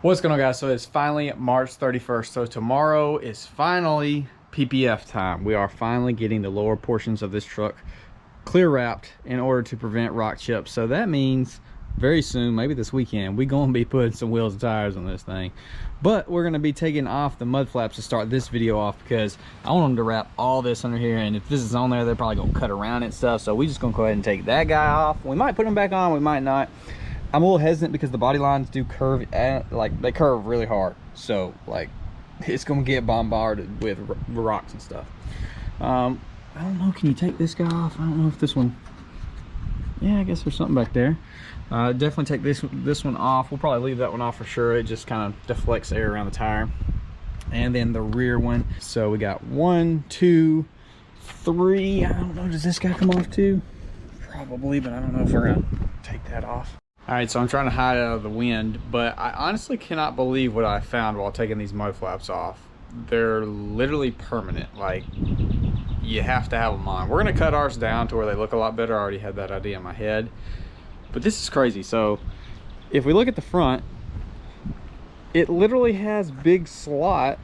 What's going on, guys? So it's finally March 31st. So tomorrow is finally PPF time. We are finally getting the lower portions of this truck clear wrapped in order to prevent rock chips. So that means very soon, maybe this weekend, we're going to be putting some wheels and tires on this thing. But we're going to be taking off the mud flaps to start this video off because I want them to wrap all this under here. And if this is on there, they're probably going to cut around it and stuff. So we're just going to go ahead and take that guy off. We might put him back on, we might not. I'm a little hesitant because the body lines do curve, like they curve really hard. So like it's gonna get bombarded with rocks and stuff. I don't know, can you take this guy off? I don't know if this one, yeah, I guess there's something back there. Definitely take this one off. We'll probably leave that one off for sure. It just kind of deflects air around the tire. And then the rear one. So we got 1, 2, 3. I don't know, does this guy come off too? Probably, but I don't know if we're gonna take that off. All right, so I'm trying to hide out of the wind, but I honestly cannot believe what I found while taking these mud flaps off. They're literally permanent. Like, you have to have them on. We're gonna cut ours down to where they look a lot better. I already had that idea in my head, but this is crazy. So if we look at the front, it literally has a big slot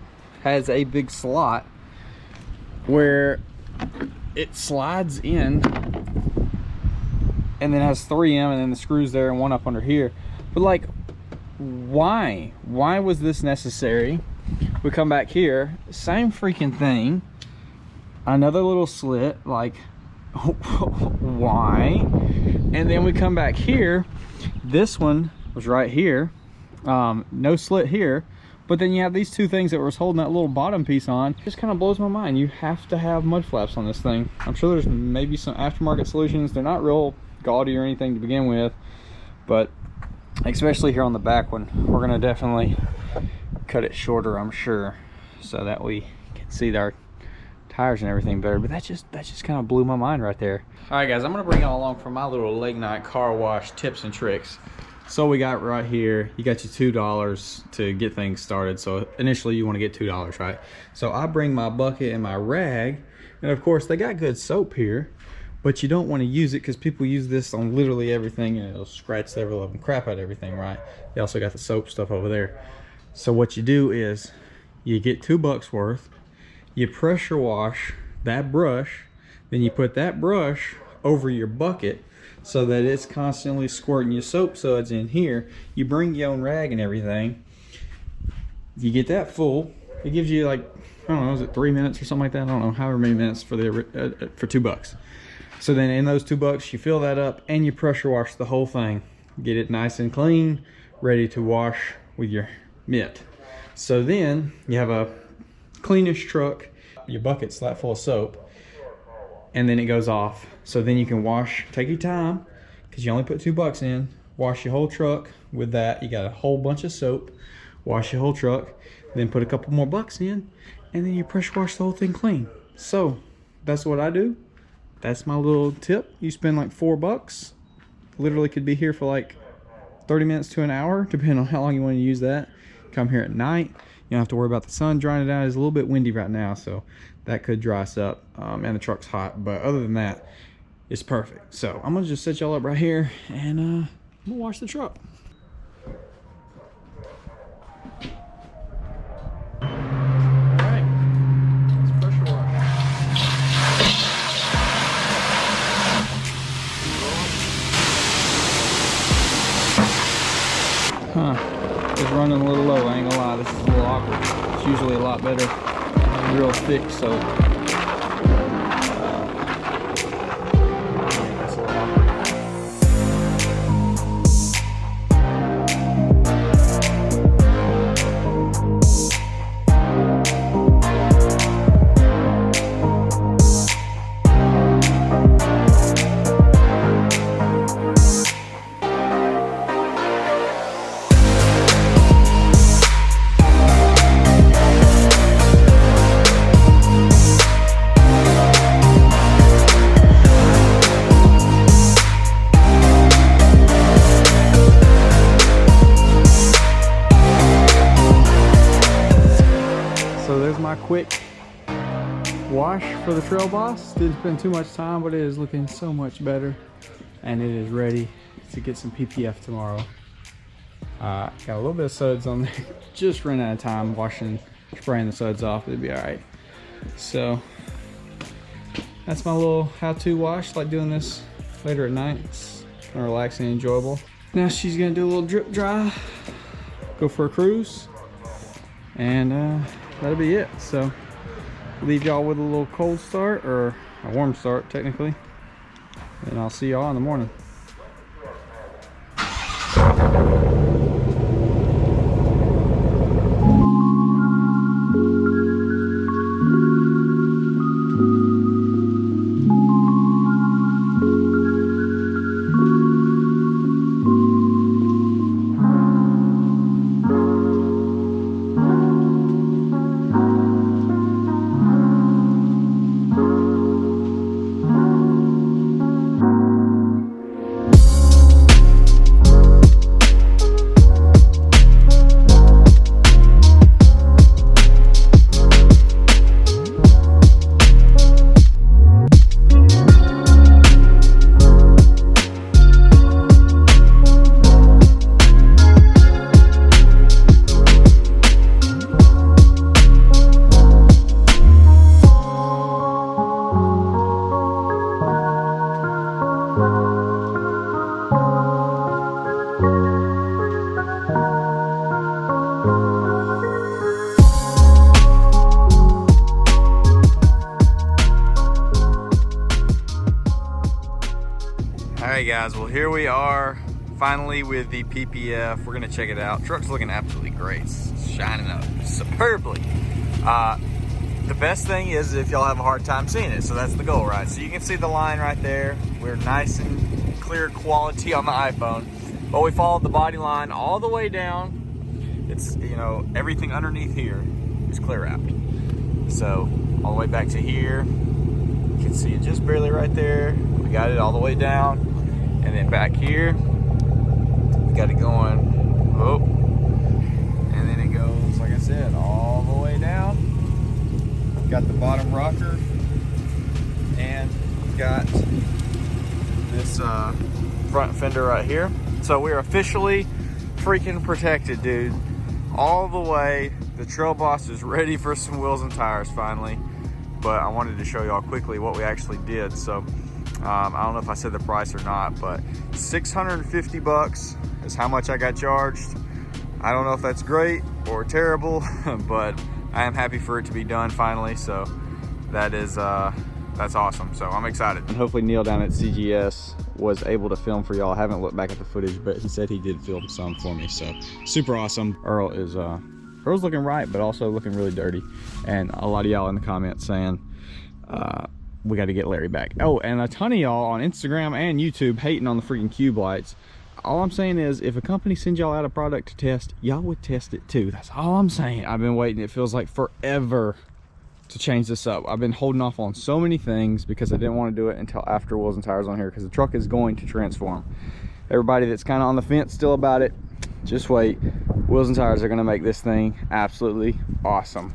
where it slides in and then has 3M and then the screws there and one up under here. But like, why was this necessary? We come back here, same freaking thing, another little slit, like why? And then we come back here, this one was right here, no slit here, but then you have these two things that was holding that little bottom piece on. It just kind of blows my mind. You have to have mud flaps on this thing. I'm sure there's maybe some aftermarket solutions. They're not real gaudy or anything to begin with, but especially here on the back one, we're gonna definitely cut it shorter, I'm sure, so that we can see our tires and everything better. But that just kind of blew my mind right there. All right, guys, I'm gonna bring y'all along for my little late night car wash tips and tricks. So we got right here, you got your $2 to get things started. So initially you want to get $2, right? So I bring my bucket and my rag, and of course they got good soap here, but you don't want to use it because people use this on literally everything and it'll scratch the living crap out of everything, right? They also got the soap stuff over there. So what you do is you get $2 worth, you pressure wash that brush, then you put that brush over your bucket so that it's constantly squirting your soap suds in here. You bring your own rag and everything, you get that full. It gives you, like, I don't know, is it 3 minutes or something like that? I don't know, however many minutes for $2. So then in those $2 you fill that up and you pressure wash the whole thing, get it nice and clean, ready to wash with your mitt. So then you have a cleanish truck, your bucket's that full of soap, and then it goes off. So then you can wash, take your time, because you only put $2 in, wash your whole truck with that. You got a whole bunch of soap, wash your whole truck, then put a couple more bucks in, and then you pressure wash the whole thing clean. So that's what I do. That's my little tip. You spend like $4, literally could be here for like 30 minutes to an hour, depending on how long you want to use that. Come here at night, you don't have to worry about the sun drying it out. It's a little bit windy right now, so that could dry us up, and the truck's hot, but other than that, it's perfect. So I'm gonna just set y'all up right here, and I'm gonna wash the truck. It's running a little low, I ain't gonna lie. This is a little awkward. It's usually a lot better, real thick, so that's a little awkward. Quick wash for the Trail Boss. Didn't spend too much time, but it is looking so much better, and it is ready to get some PPF tomorrow. Got a little bit of suds on there. Just ran out of time washing, spraying the suds off. It'd be all right. So that's my little how-to wash. Like doing this later at night. It's kind of relaxing and enjoyable. Now she's gonna do a little drip dry, go for a cruise, and that'll be it. So leave y'all with a little cold start, or a warm start technically, and I'll see y'all in the morning. Alright guys, well here we are finally with the PPF. We're gonna check it out. Truck's looking absolutely great. It's shining up superbly. The best thing is if y'all have a hard time seeing it, so that's the goal, right? So you can see the line right there. We're nice and clear quality on the iPhone, but we followed the body line all the way down. It's, you know, everything underneath here is clear wrapped. So all the way back to here, you can see it just barely right there. We got it all the way down. And then back here, we got it going, oh, and then it goes, like I said, all the way down. Got the bottom rocker, and got this front fender right here. So we're officially freaking protected, dude. All the way. The Trail Boss is ready for some wheels and tires finally. But I wanted to show y'all quickly what we actually did. So I don't know if I said the price or not, but 650 bucks is how much I got charged. I don't know if that's great or terrible, but I am happy for it to be done finally. So that is that's awesome. So I'm excited. And hopefully Neil down at CGS was able to film for y'all. I haven't looked back at the footage, but he said he did film some for me. So super awesome. Earl's looking right, but also looking really dirty. And a lot of y'all in the comments saying, we got to get Larry back. Oh, and a ton of y'all on Instagram and YouTube hating on the freaking cube lights. All I'm saying is, if a company sends y'all out a product to test, y'all would test it too. That's all I'm saying. I've been waiting, it feels like forever to change this up. I've been holding off on so many things because I didn't want to do it until after wheels and tires on here, because the truck is going to transform. Everybody that's kind of on the fence still about it, just wait. Wheels and tires are going to make this thing absolutely awesome.